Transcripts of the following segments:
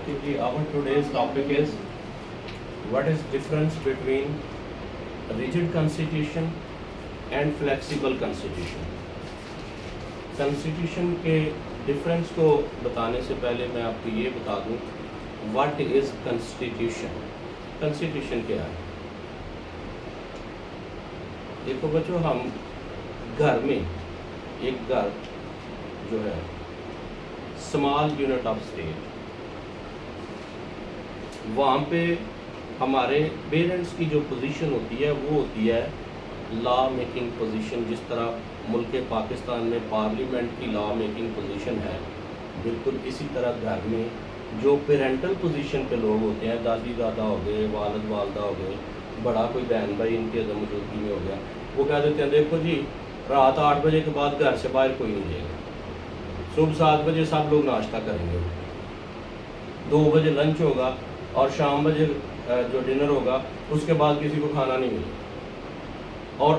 Basically, our today's topic is what is difference between rigid constitution and flexible constitution. Constitution के difference को बताने से पहले मैं आपको ये बता दूं व्हाट इज constitution. Constitution क्या है? देखो बच्चों, हम घर में एक घर जो है स्मॉल यूनिट ऑफ स्टेट, वहाँ पे हमारे पेरेंट्स की जो पोजीशन होती है वो होती है लॉ मेकिंग पोजीशन. जिस तरह मुल्क पाकिस्तान में पार्लियामेंट की लॉ मेकिंग पोजीशन है, बिल्कुल इसी तरह घर में जो पेरेंटल पोजीशन पे लोग होते हैं, दादी दादा हो गए, वालिद वालदा हो गए, बड़ा कोई बहन भाई इनकी अदम मौजूदगी में हो गया, वो कह देते हैं देखो जी रात 8 बजे के बाद घर से बाहर कोई नहीं जाएगा, सुबह 7 बजे सब लोग नाश्ता करेंगे, 2 बजे लंच होगा और शाम बजे जो डिनर होगा उसके बाद किसी को खाना नहीं मिलेगा. और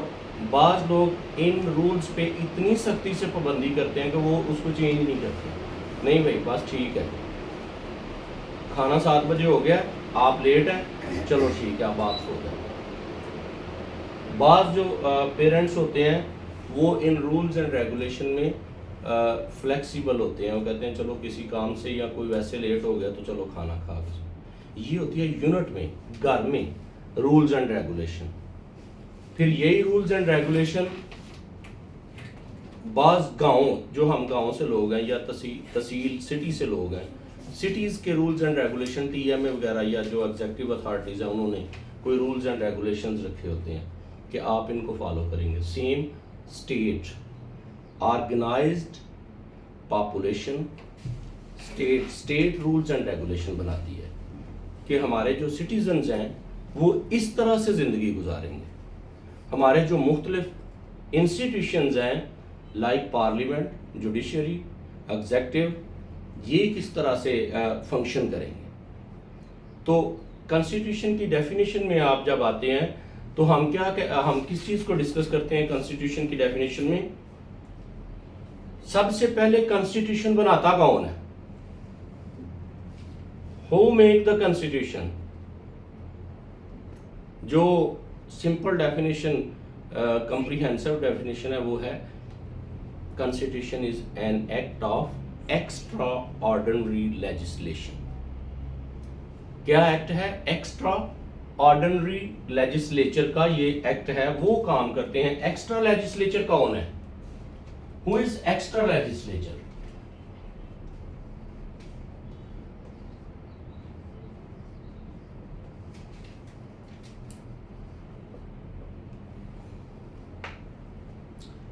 बाज़ लोग इन रूल्स पे इतनी सख्ती से पाबंदी करते हैं कि वो उसको चेंज नहीं करते. नहीं भाई बस ठीक है, खाना 7 बजे हो गया, आप लेट हैं, चलो ठीक है आप बात सो जाए. बाज़ जो पेरेंट्स होते हैं वो इन रूल्स एंड रेगुलेशन में फ्लेक्सिबल होते हैं. वो कहते हैं चलो किसी काम से या कोई वैसे लेट हो गया तो चलो खाना खा के. ये होती है यूनिट में, घर में रूल्स एंड रेगुलेशन. फिर यही रूल्स एंड रेगुलेशन बाज़ गाँव, जो हम गाँव से लोग हैं या तहसील सिटी से लोग हैं, सिटीज़ के रूल्स एंड रेगुलेशन टीएमए वगैरह या जो एग्जीक्यूटिव अथॉरिटीज़ हैं उन्होंने कोई रूल्स एंड रेगुलेशंस रखे होते हैं कि आप इनको फॉलो करेंगे. Same state organised population state rules and regulation बनाती है कि हमारे जो सिटीजन्स हैं वो इस तरह से ज़िंदगी गुजारेंगे. हमारे जो मुख्तलिफ इंस्टीट्यूशंस हैं लाइक पार्लियामेंट, जुडिशरी, एग्जीक्यूटिव, ये किस तरह से फंक्शन करेंगे. तो कॉन्स्टिट्यूशन की डेफिनेशन में आप जब आते हैं तो हम किस चीज़ को डिस्कस करते हैं कॉन्स्टिट्यूशन की डेफिनेशन में. सबसे पहले कॉन्स्टिट्यूशन बनाता कौन है? Who make the constitution? जो सिंपल डेफिनेशन, कंप्रीहेंसिव डेफिनेशन है वो है constitution is an act of extraordinary legislation. क्या एक्ट है? एक्स्ट्रा ऑर्डिनरी लेजिस्लेचर का ये एक्ट है. वो काम करते हैं. एक्स्ट्रा लेजिस्लेचर कौन है? Who is extra legislature?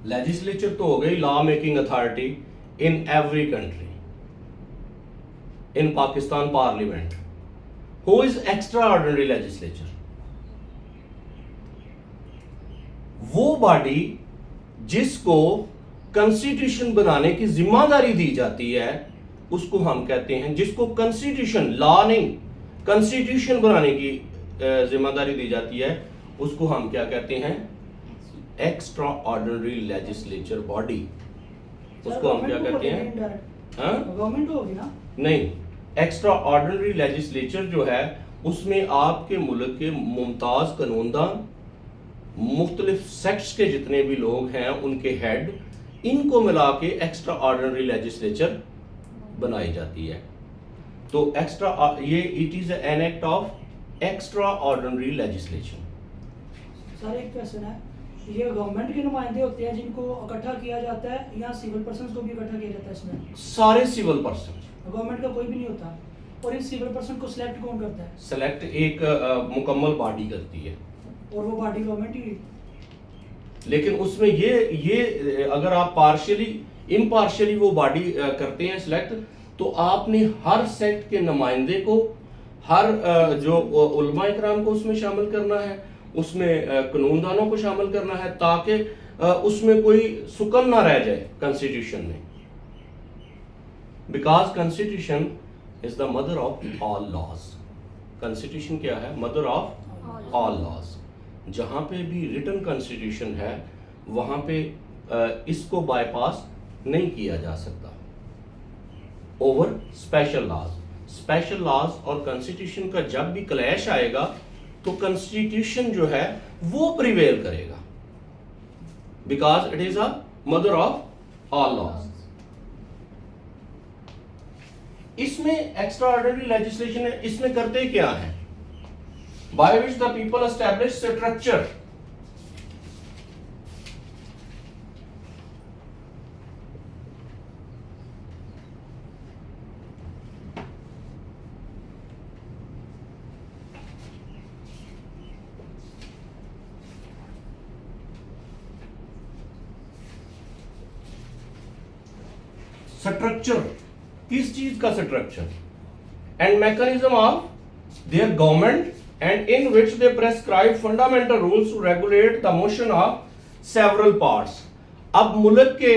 Legislature तो हो गई law making authority in every country. In Pakistan parliament. Who is extra ordinary legislature? वो बॉडी जिसको कॉन्स्टिट्यूशन बनाने की जिम्मेदारी दी जाती है उसको हम कहते हैं, जिसको कॉन्स्टिट्यूशन, लॉ नहीं, कॉन्स्टिट्यूशन बनाने की जिम्मेदारी दी जाती है उसको हम क्या कहते हैं? Extra ordinary legislature body. उसको हम क्या कहते हैं? गवर्नमेंट होगी ना? नहीं, एक्स्ट्रा ऑर्डिनरी लेजिस्लेचर जो है उसमें आपके मुल्क के मुमताज कानूनदान, मुख्तलिफ सेक्ट्स के जितने भी लोग हैं उनके हेड, इनको मिला के एक्स्ट्रा ऑर्डिनरी लेजिस्लेचर बनाई जाती है. तो एक्स्ट्रा ये it is an act of extraordinary legislation. Sir एक क्वेश्चन है, ये गवर्नमेंट के नुमाइंदे होते हैं जिनको इकट्ठा किया जाता है या सिविल पर्सन्स को भी इकट्ठा किया जाता है इसमें? सारे सिविल पर्सन. गवर्नमेंट का कोई भी नहीं होता. और इन सिविल पर्सन को सिलेक्ट कौन करता है? सेलेक्ट एक मुकम्मल बॉडी करती है. और वो बॉडी गवर्नमेंट ही. लेकिन उसमें ये अगर आप पार्शियली इम्पार्शियली वो बॉडी करते हैं सिलेक्ट, तो आपने हर सेक्ट के नुमाइंदे को, हर जो उलमा इकराम को उसमें शामिल करना है, उसमें कानूनदानों को शामिल करना है ताकि उसमें कोई सुकन ना रह जाए कॉन्स्टिट्यूशन में. Because constitution is the mother of all laws. Constitution क्या है? Mother of all laws. जहाँ पे भी रिटन कॉन्स्टिट्यूशन है वहाँ पे इसको बाईपास नहीं किया जा सकता over special laws. Special laws और कॉन्स्टिट्यूशन का जब भी क्लैश आएगा तो कॉन्स्टिट्यूशन जो है वो प्रिवेल करेगा, because it is a mother of all laws. इसमें एक्स्ट्रा ऑर्डिनरी लेजिस्लेशन है, इसमें करते क्या है? By which the people establish structure, structure, किस चीज का structure? And mechanism of their government and in which they prescribe fundamental rules to regulate the motion of several parts. अब मुल्क के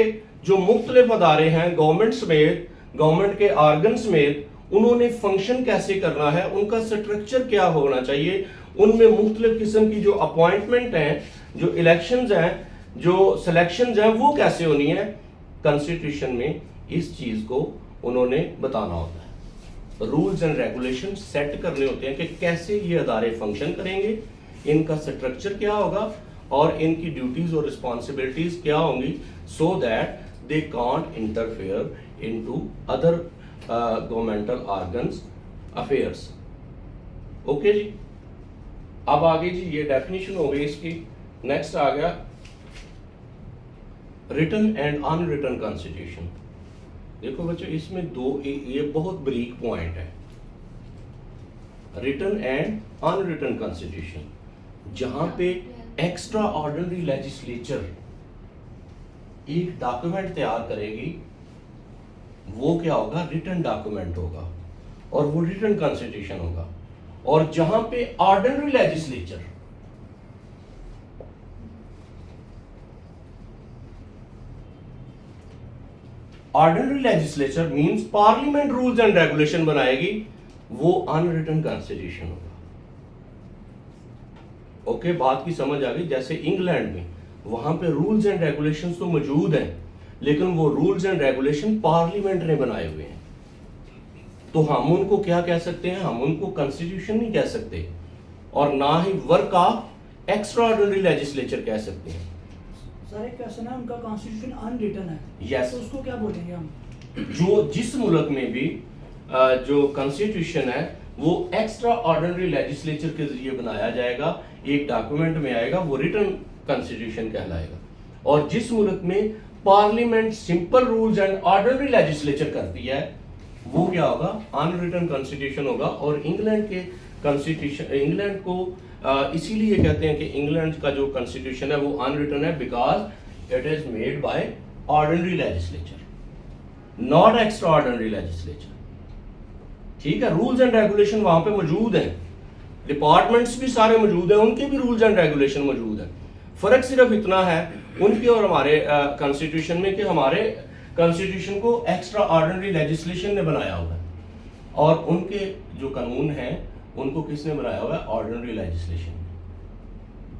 जो मुख्तलिफ अदारे हैं, गवर्नमेंट समेत, गवर्नमेंट के आर्गन समेत, उन्होंने फंक्शन कैसे करना है, उनका स्ट्रक्चर क्या होना चाहिए, उनमें मुख्तलिफ किस्म की जो अपॉइंटमेंट हैं, जो इलेक्शंस हैं, जो सिलेक्शंस हैं, वो कैसे होनी है, कॉन्स्टिट्यूशन में इस चीज को उन्होंने बताना होता है। रूल्स एंड रेगुलेशन सेट करने होते हैं कि कैसे ये अदारे फंक्शन करेंगे, इनका स्ट्रक्चर क्या होगा और इनकी ड्यूटीज और रिस्पॉन्सिबिलिटीज क्या होंगी, so that they can't interfere into other governmental organs affairs. Okay जी, अब आगे जी ये डेफिनेशन हो गई इसकी। नेक्स्ट आ गया रिटन एंड अनरिटन कॉन्स्टिट्यूशन। देखो बच्चों, इसमें ये बहुत ब्रीक पॉइंट है, रिटन एंड अनरिटन कॉन्स्टिट्यूशन। जहां पे एक्स्ट्रा ऑर्डिनरी लेजिस्लेचर एक डॉक्यूमेंट तैयार करेगी, वो क्या होगा, रिटन डॉक्यूमेंट होगा और वो रिटन कॉन्स्टिट्यूशन होगा। और जहां पे ordinary legislature ordinary legislature means parliament rules and regulation बनाएगी, वो अनरिटन कॉन्स्टिट्यूशन होगा। ओके, बात की समझ आ गई? जैसे इंग्लैंड में वहां पे रूल्स एंड रेगुलेशंस तो मौजूद हैं, लेकिन वो रूल्स एंड रेगुलेशन पार्लियामेंट ने बनाए हुए हैं, तो हम उनको क्या कह सकते हैं? हम उनको कॉन्स्टिट्यूशन नहीं कह सकते और ना ही work of extraordinary legislature कह सकते हैं। सर एक क्वेश्चन है, उनका कॉन्स्टिट्यूशन अनरिटन है, Yes. तो उसको क्या बोलेंगे हम? जो जिस मुल्क में भी जो कॉन्स्टिट्यूशन है वो एक्स्ट्रा ऑर्डिनरी लेजिस्लेचर के जरिए बनाया जाएगा, एक डॉक्यूमेंट में आएगा, वो रिटन कॉन्स्टिट्यूशन कहलाएगा। और जिस मुल्क में parliament simple rules and ordinary legislature करती है, वो क्या होगा, अनरिटन कॉन्स्टिट्यूशन होगा। और इंग्लैंड के कॉन्स्टिट्यूशन, इंग्लैंड को इसीलिए कहते हैं कि इंग्लैंड का जो कॉन्स्टिट्यूशन है वो अनरिटन है, because it is made by ordinary legislature, not extra ordinary legislature. ठीक है, रूल्स एंड रेगुलेशन वहां पे मौजूद हैं, डिपार्टमेंट्स भी सारे मौजूद हैं, उनके भी रूल्स एंड रेगुलेशन मौजूद हैं। फर्क सिर्फ इतना है उनके और हमारे कॉन्स्टिट्यूशन में कि हमारे कॉन्स्टिट्यूशन को एक्स्ट्रा ऑर्डिनरी लेजिस्लेशन ने बनाया हुआ है और उनके जो कानून हैं उनको किसने बनाया हुआ है, ऑर्डिनरी लेजिस्लेशन।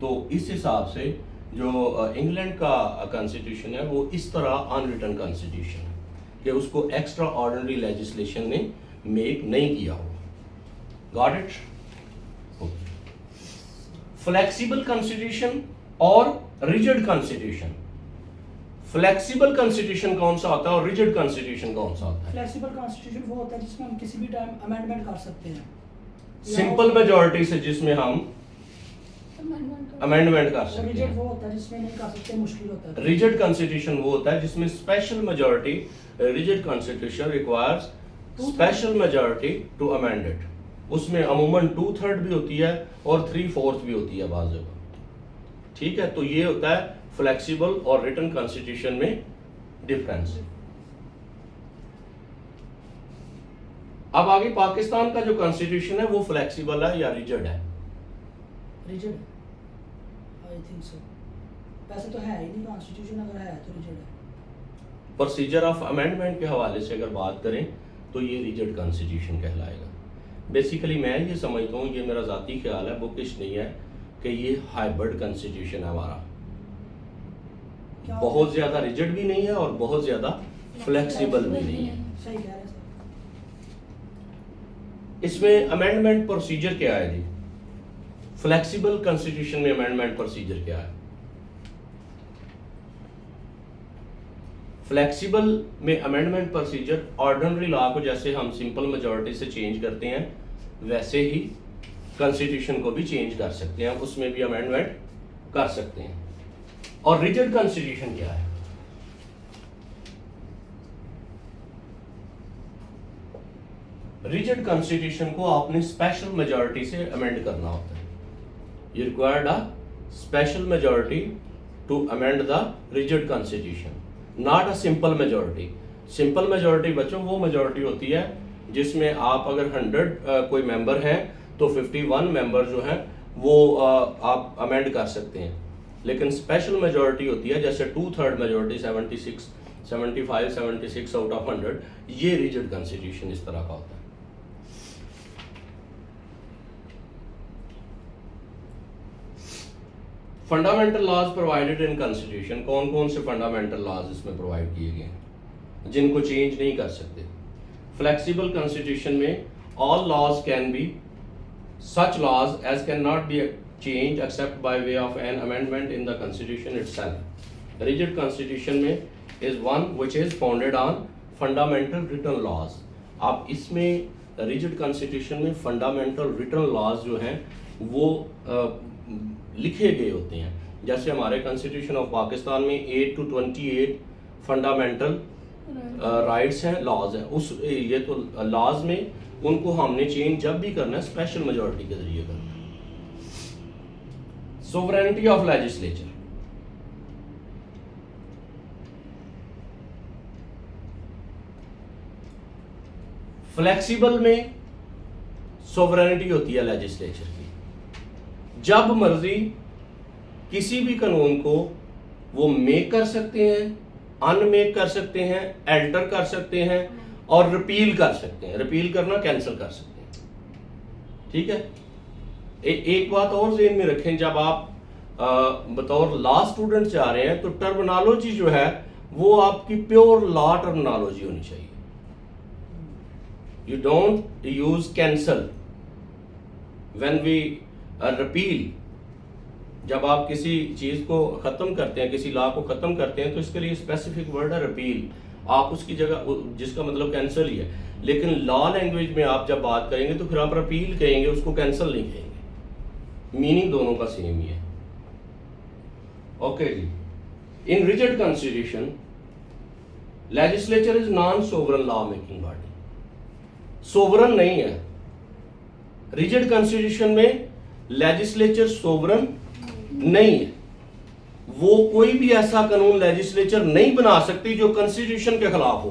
तो इस हिसाब से जो इंग्लैंड का कॉन्स्टिट्यूशन है वो इस तरह अनरिटन कॉन्स्टिट्यूशन है कि उसको एक्स्ट्रा ऑर्डिनरी लेजिस्लेशन ने मेक नहीं किया होगा। Got it? फ्लेक्सिबल कॉन्स्टिट्यूशन और रिजिड कॉन्स्टिट्यूशन। फ्लेक्सिबल कॉन्स्टिट्यूशन कौन सा होता है और रिजिड कॉन्स्टिट्यूशन कौन सा होता है? फ्लेक्सिबल कॉन्स्टिट्यूशन वो होता है जिसमें हम किसी भी टाइम अमेंडमेंट कर सकते हैं, सिंपल मेजॉरिटी से जिसमें हम अमेंडमेंट कर सकते रिजिड हैं। वो होता है जिसमें नहीं कर सकते, मुश्किल होता है। रिजिड कॉन्स्टिट्यूशन वो होता है जिसमें special majority, rigid constitution requires special majority to amend it. उसमें अमूमन 2/3 भी होती है और 3/4 भी होती है बाज़ जगह। ठीक है, तो ये होता है फ्लेक्सिबल और रिटन कॉन्स्टिट्यूशन में डिफरेंस। अब आगे पाकिस्तान का जो कॉन्स्टिट्यूशन है वो फ्लेक्सिबल है या रिजिड है? Rigid, I think so. वैसे तो है ही नहीं कॉन्स्टिट्यूशन, अगर है तो रिजिड है। प्रोसीजर ऑफ अमेंडमेंट के हवाले से अगर बात करें तो ये रिजिड कॉन्स्टिट्यूशन कहलाएगा। बेसिकली मैं ये समझता हूँ, ये मेरा ज़ाती ख्याल है, बुकिश नहीं है, कि ये हाइब्रिड कॉन्स्टिट्यूशन है हमारा। बहुत ज़्यादा रिजिड भी नहीं है और बहुत ज़्यादा फ्लेक्सिबल भी नहीं है। सही कह रहे हैं सर। इसमें अमेंडमेंट प्रोसीजर क्या है जी? फ्लेक्सिबल कॉन्स्टिट्यूशन में अमेंडमेंट प्रोसीजर क्या है? फ्लेक्सिबल में अमेंडमेंट प्रोसीजर ऑर्डिनरी लॉ को जैसे हम सिंपल मेजॉरिटी से चेंज करते हैं वैसे ही कॉन्स्टिट्यूशन को भी चेंज कर सकते हैं, उसमें भी अमेंडमेंट कर सकते हैं। और रिजिड कॉन्स्टिट्यूशन क्या है? रिजिड कॉन्स्टिट्यूशन को आपने स्पेशल मेजॉरिटी से अमेंड करना होता है। You required a special majority to amend the rigid constitution, not a simple majority. Simple majority बच्चों वो मेजॉरिटी होती है जिसमें आप अगर 100 कोई मेंबर हैं तो 51 मेंबर जो हैं वो आप अमेंड कर सकते हैं। लेकिन स्पेशल मेजॉरिटी होती है जैसे 2/3 मेजॉरिटी 76, 75, 76 आउट ऑफ 100, ये रिजिड कॉन्स्टिट्यूशन इस तरह का होता है। Fundamental laws provided in constitution, कौन कौन से फंडामेंटल लॉज इसमें प्रोवाइड किए गए हैं जिनको चेंज नहीं कर सकते? फ्लेक्सिबल कॉन्स्टिट्यूशन में all laws can be such laws as cannot be changed except by way of an amendment in the constitution itself. Rigid constitution में is one which is founded on fundamental written laws. आप इसमें rigid constitution में fundamental written laws जो हैं वो लिखे गए होते हैं। जैसे हमारे कॉन्स्टिट्यूशन ऑफ पाकिस्तान में 8 to 28 फंडामेंटल राइट्स हैं, लॉज हैं। उस ये तो लॉज में उनको हमने चेंज जब भी करना है स्पेशल मेजॉरिटी के जरिए करना है। सोवरेनिटी ऑफ लेजिस्लेचर, फ्लेक्सिबल में सोवरेनिटी होती है लेजिस्लेचर की, जब मर्जी किसी भी कानून को वो मेक कर सकते हैं, अनमेक कर सकते हैं, एल्टर कर सकते हैं और रिपील कर सकते हैं। रिपील करना कैंसिल कर सकते हैं, ठीक है। एक बात और ज़हन में रखें, जब आप बतौर लॉ स्टूडेंट जा रहे हैं तो टर्मिनोलॉजी जो है वो आपकी प्योर लॉ टर्मिनोलॉजी होनी चाहिए। You don't use cancel when we repeal. जब आप किसी चीज को खत्म करते हैं, किसी लॉ को खत्म करते हैं, तो इसके लिए स्पेसिफिक वर्ड है रिपील। आप उसकी जगह, जिसका मतलब कैंसिल ही है, लेकिन लॉ लैंग्वेज में आप जब बात करेंगे तो फिर आप रिपील कहेंगे, उसको कैंसिल नहीं कहेंगे। मीनिंग दोनों का सेम ही है। ओके जी। In rigid constitution legislature is non sovereign law making body, sovereign नहीं है। रिजिड कॉन्स्टिट्यूशन में लेजिस्लेचर सोवरन नहीं है। वो कोई भी ऐसा कानून लेजिस्लेचर नहीं बना सकती जो कॉन्स्टिट्यूशन के खिलाफ हो।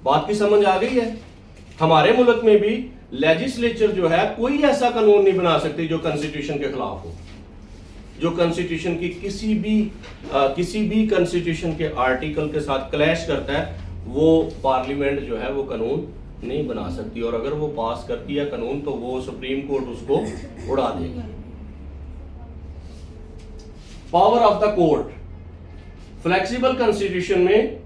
बात की समझ आ गई है? हमारे मुल्क में भी लेजिस्लेचर जो है कोई ऐसा कानून नहीं बना सकती जो कॉन्स्टिट्यूशन के खिलाफ हो, जो कॉन्स्टिट्यूशन की किसी भी कॉन्स्टिट्यूशन के आर्टिकल के साथ क्लैश करता है, वो पार्लियामेंट जो है वो कानून नहीं बना सकती। और अगर वो पास करती है कानून तो वो सुप्रीम कोर्ट उसको उड़ा देगी। Power of the court, flexible constitution में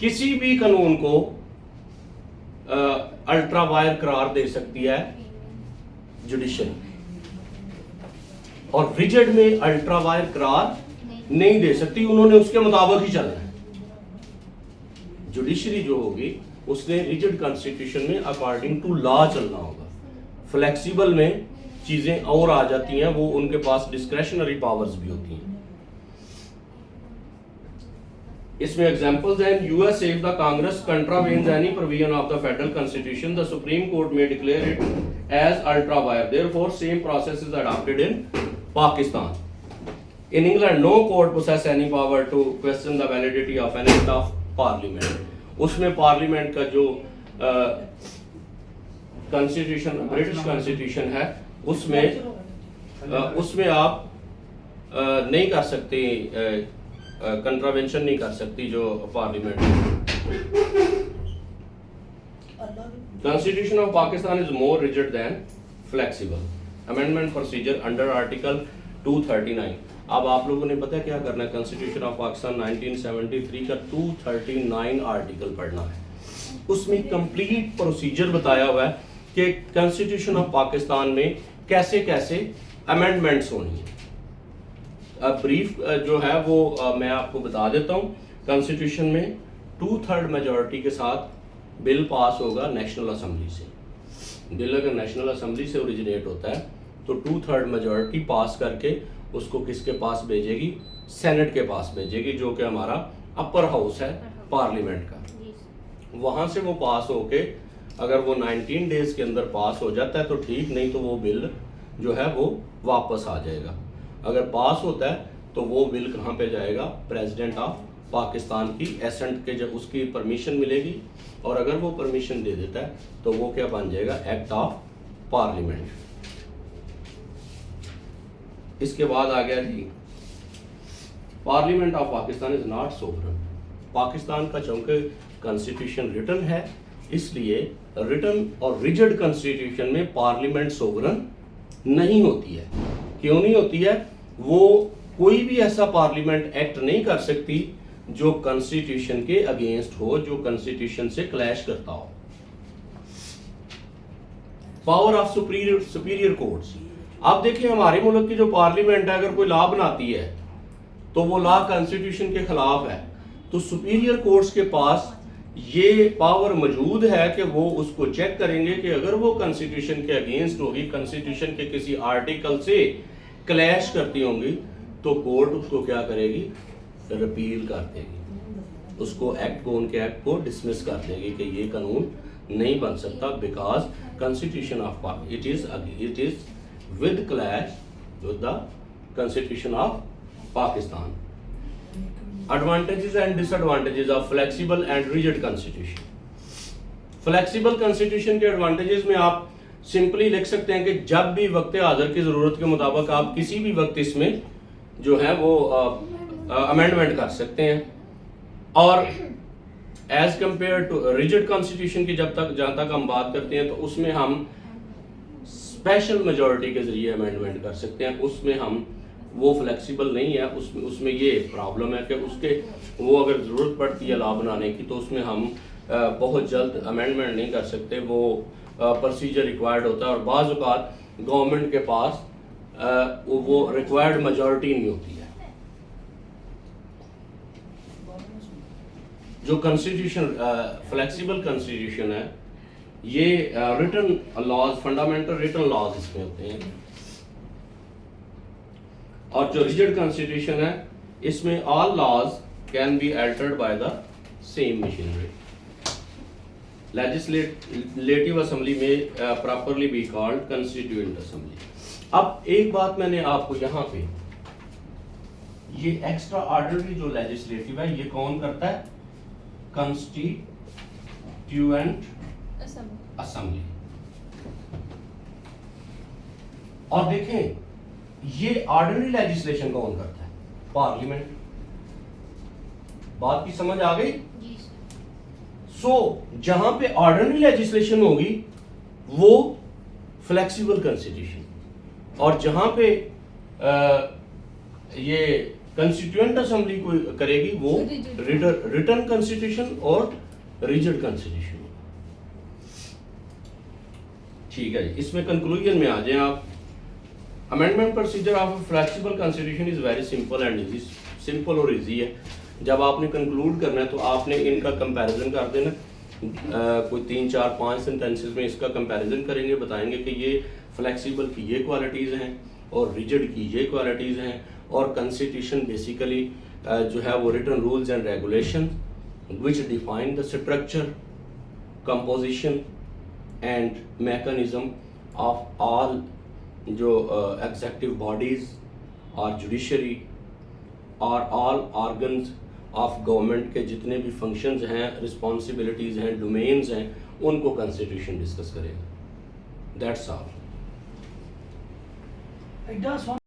किसी भी कानून को अल्ट्रा वायर करार दे सकती है जुडिशरी, और रिजिड में अल्ट्रा वायर करार नहीं दे सकती। उन्होंने उसके मुताबिक ही चलना है। जुडिशरी जो होगी उसने रिजिड कॉन्स्टिट्यूशन में अकॉर्डिंग टू लॉ चलना होगा। फ्लेक्सिबल में चीजें और आ जाती हैं, वो उनके पास डिस्क्रेशनरी पावर्स भी होती हैं। इसमें एग्जांपल्स हैं, US if the Congress contravenes any provision of the federal constitution the supreme court may declare it as ultra vires, therefore same process is adopted in Pakistan. In England, no court possess any power to question the validity of an act of parliament. उसमें parliament का जो constitution, British constitution है, उसमें आप नहीं कर सकते, contravention नहीं कर सकती जो parliament. Constitution of Pakistan is more rigid than flexible. Amendment procedure under article 239। अब आप लोगों ने पता है क्या करना है, कॉन्स्टिट्यूशन ऑफ पाकिस्तान 1973 का 239 आर्टिकल पढ़ना है। उसमें कंप्लीट प्रोसीजर बताया हुआ है कि कॉन्स्टिट्यूशन ऑफ पाकिस्तान में कैसे कैसे अमेंडमेंट्स होनी है। ब्रीफ जो है वो मैं आपको बता देता हूँ। कॉन्स्टिट्यूशन में 2/3 मेजॉरिटी के साथ बिल पास होगा नेशनल असेंबली से। बिल अगर नेशनल असेंबली से ओरिजिनेट होता है तो 2/3 मेजॉरिटी पास करके उसको किसके पास भेजेगी, सेनेट के पास भेजेगी, जो कि हमारा अपर हाउस है पार्लियामेंट का। वहाँ से वो पास होके अगर वो 19 डेज के अंदर पास हो जाता है तो ठीक, नहीं तो वो बिल जो है वो वापस आ जाएगा। अगर पास होता है तो वो बिल कहाँ पे जाएगा, प्रेसिडेंट ऑफ पाकिस्तान की एसेंट के जब उसकी परमिशन मिलेगी, और अगर वो परमिशन दे देता है तो वो क्या बन जाएगा, एक्ट ऑफ पार्लियामेंट। इसके बाद आ गया जी, parliament of Pakistan is not sovereign. Pakistan का चूंकि कॉन्स्टिट्यूशन रिटन है, इसलिए रिटन और रिजिड कॉन्स्टिट्यूशन में पार्लियामेंट सोवरन नहीं होती है। क्यों नहीं होती है? वो कोई भी ऐसा पार्लियामेंट एक्ट नहीं कर सकती जो कॉन्स्टिट्यूशन के अगेंस्ट हो, जो कॉन्स्टिट्यूशन से क्लैश करता हो। Power of superior courts. आप देखिए हमारे मुल्क की जो पार्लियामेंट है, अगर कोई लॉ बनाती है तो वो लॉ कॉन्स्टिट्यूशन के खिलाफ है, तो सुपीरियर कोर्ट्स के पास ये पावर मौजूद है कि वो उसको चेक करेंगे कि अगर वो कॉन्स्टिट्यूशन के अगेंस्ट होगी, कॉन्स्टिट्यूशन के किसी आर्टिकल से क्लैश करती होंगी, तो कोर्ट उसको क्या करेगी, रिपील कर देगी, उसको एक्ट को, उनके एक्ट को डिसमिस कर देगी कि ये कानून नहीं बन सकता, because constitution of it is with clash with the constitution of Pakistan. Advantages and disadvantages of flexible and rigid constitution. Flexible constitution के एडवांटेजेस में आप सिंपली लिख सकते हैं कि जब भी वक्त हाजिर की जरूरत के मुताबिक आप किसी भी वक्त इसमें जो है वो अमेंडमेंट कर सकते हैं, और as compare to rigid constitution की जहां तक हम बात करते हैं तो उसमें हम स्पेशल मेजॉरिटी के जरिए अमेंडमेंट कर सकते हैं। उसमें हम वो फ्लेक्सिबल नहीं है, उसमें ये प्रॉब्लम है कि उसके वो अगर ज़रूरत पड़ती है लॉ बनाने की तो उसमें हम बहुत जल्द अमेंडमेंट नहीं कर सकते, वो प्रोसीजर रिक्वायर्ड होता है, और बाज़ औक़ात गवर्नमेंट के पास वो रिक्वायर्ड मेजॉरिटी नहीं होती है। जो कॉन्स्टिट्यूशन फ्लेक्सिबल कॉन्स्टिट्यूशन है, ये written laws, fundamental written laws इसमें होते हैं, और जो रिजिड कॉन्स्टिट्यूशन है इसमें all laws can be altered by the same machinery. Legislative assembly में properly be called constituent assembly. अब एक बात मैंने आपको यहाँ पे, ये एक्स्ट्रा ऑर्डिनरी जो लेजिस्लेटिव है ये कौन करता है, कंस्टिट्यूएंट असेंबली। और देखें ये ऑर्डिनरी लेजिस्लेशन कौन करता है, पार्लियामेंट। बात की समझ आ गई? सो जहां पे ऑर्डिनरी लेजिस्लेशन होगी वो फ्लेक्सिबल कॉन्स्टिट्यूशन, और जहां पे ये कंस्टिट्यूएंट असेंबली को करेगी वो रिटन कॉन्स्टिट्यूशन और रिजिड कॉन्स्टिट्यूशन। ठीक है जी, इसमें कंक्लूजन में आ जाए आप। Amendment procedure of flexible constitution is very simple and easy. Simple और इजी है। जब आपने कंक्लूड करना है तो आपने इनका कंपैरिजन कर देना, कोई 3 4 5 सेंटेंसेस में इसका कंपैरिजन करेंगे, बताएंगे कि ये फ्लेक्सिबल की ये क्वालिटीज़ हैं और रिजिड की ये क्वालिटीज़ हैं, और कॉन्स्टिट्यूशन बेसिकली जो है वो written rules and regulation which define the structure, composition and mechanism of all जो एग्जेक्टिव बॉडीज और जुडिशरी और ऑल ऑर्गन्स ऑफ गवर्नमेंट के जितने भी फंक्शंस हैं, रिस्पॉन्सिबिलिटीज़ हैं, डोमेन्स हैं, उनको कॉन्स्टिट्यूशन डिस्कस करेगा। That's all. It does